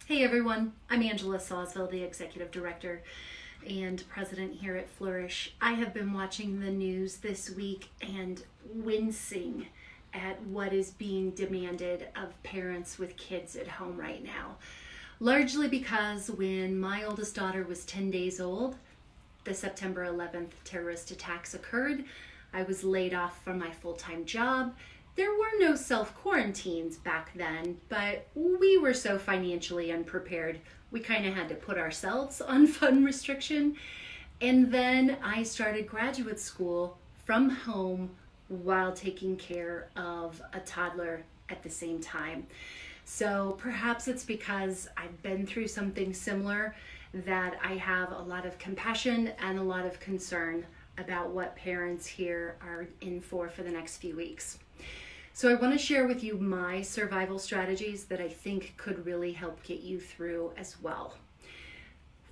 Hey everyone, I'm Angela Sawsville, the Executive Director and President here at Flourish. I have been watching the news this week and wincing at what is being demanded of parents with kids at home right now. Largely because when my oldest daughter was 10 days old, the September 11th terrorist attacks occurred. I was laid off from my full-time job. There were no self-quarantines back then, but we were so financially unprepared, we kind of had to put ourselves on fund restriction. And then I started graduate school from home while taking care of a toddler at the same time. So perhaps it's because I've been through something similar that I have a lot of compassion and a lot of concern about what parents here are in for the next few weeks. So I want to share with you my survival strategies that I think could really help get you through as well.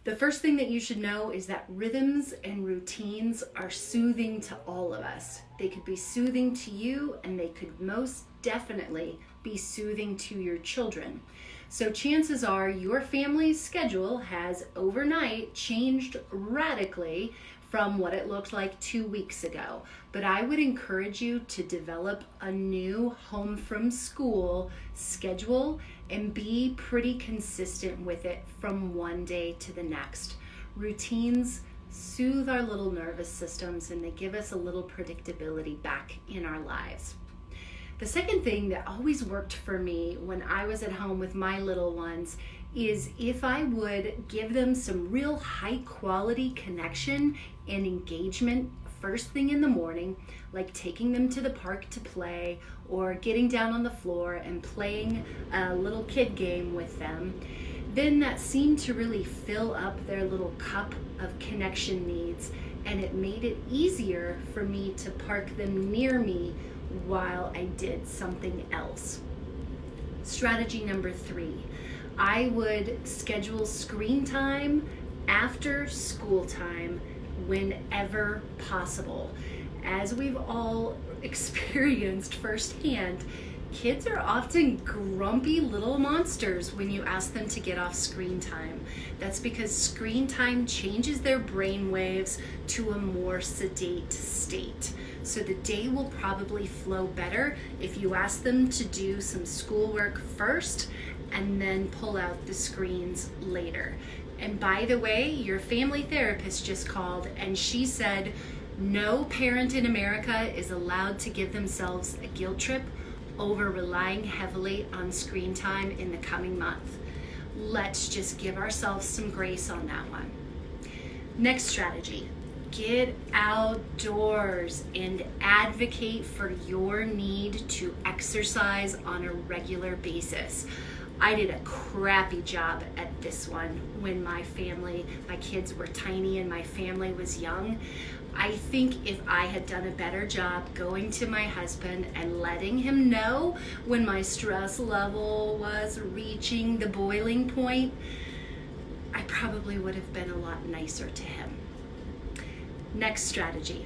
The first thing that you should know is that rhythms and routines are soothing to all of us. They could be soothing to you, and they could most definitely be soothing to your children. So chances are your family's schedule has overnight changed radically from what it looked like 2 weeks ago. But I would encourage you to develop a new home from school schedule and be pretty consistent with it from one day to the next. Routines soothe our little nervous systems and they give us a little predictability back in our lives. The second thing that always worked for me when I was at home with my little ones is if I would give them some real high quality connection and engagement first thing in the morning, like taking them to the park to play or getting down on the floor and playing a little kid game with them, then that seemed to really fill up their little cup of connection needs, and it made it easier for me to park them near me while I did something else. Strategy number 3, I would schedule screen time after school time whenever possible. As we've all experienced firsthand, kids are often grumpy little monsters when you ask them to get off screen time. That's because screen time changes their brain waves to a more sedate state. So the day will probably flow better if you ask them to do some schoolwork first and then pull out the screens later. And by the way, your family therapist just called and she said no parent in America is allowed to give themselves a guilt trip over relying heavily on screen time in the coming month. Let's just give ourselves some grace on that one. Next strategy, get outdoors and advocate for your need to exercise on a regular basis. I did a crappy job at this one when my kids were tiny and my family was young. I think if I had done a better job going to my husband and letting him know when my stress level was reaching the boiling point, I probably would have been a lot nicer to him. Next strategy.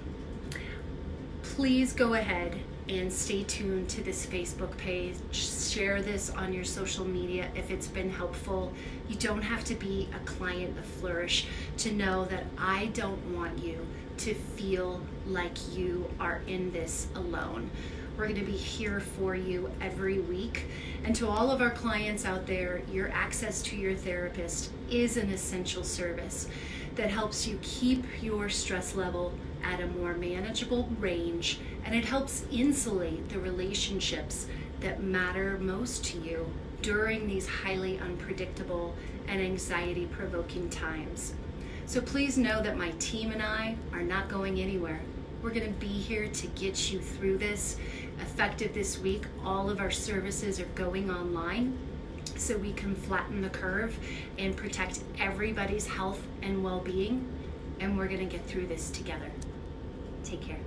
Please go ahead and stay tuned to this Facebook page. Share this on your social media if it's been helpful. You don't have to be a client of Flourish to know that I don't want you to feel like you are in this alone. We're going to be here for you every week. And to all of our clients out there, your access to your therapist is an essential service that helps you keep your stress level at a more manageable range, and it helps insulate the relationships that matter most to you during these highly unpredictable and anxiety-provoking times. So please know that my team and I are not going anywhere. We're going to be here to get you through this. Effective this week, all of our services are going online so we can flatten the curve and protect everybody's health and well-being, and we're going to get through this together. Take care.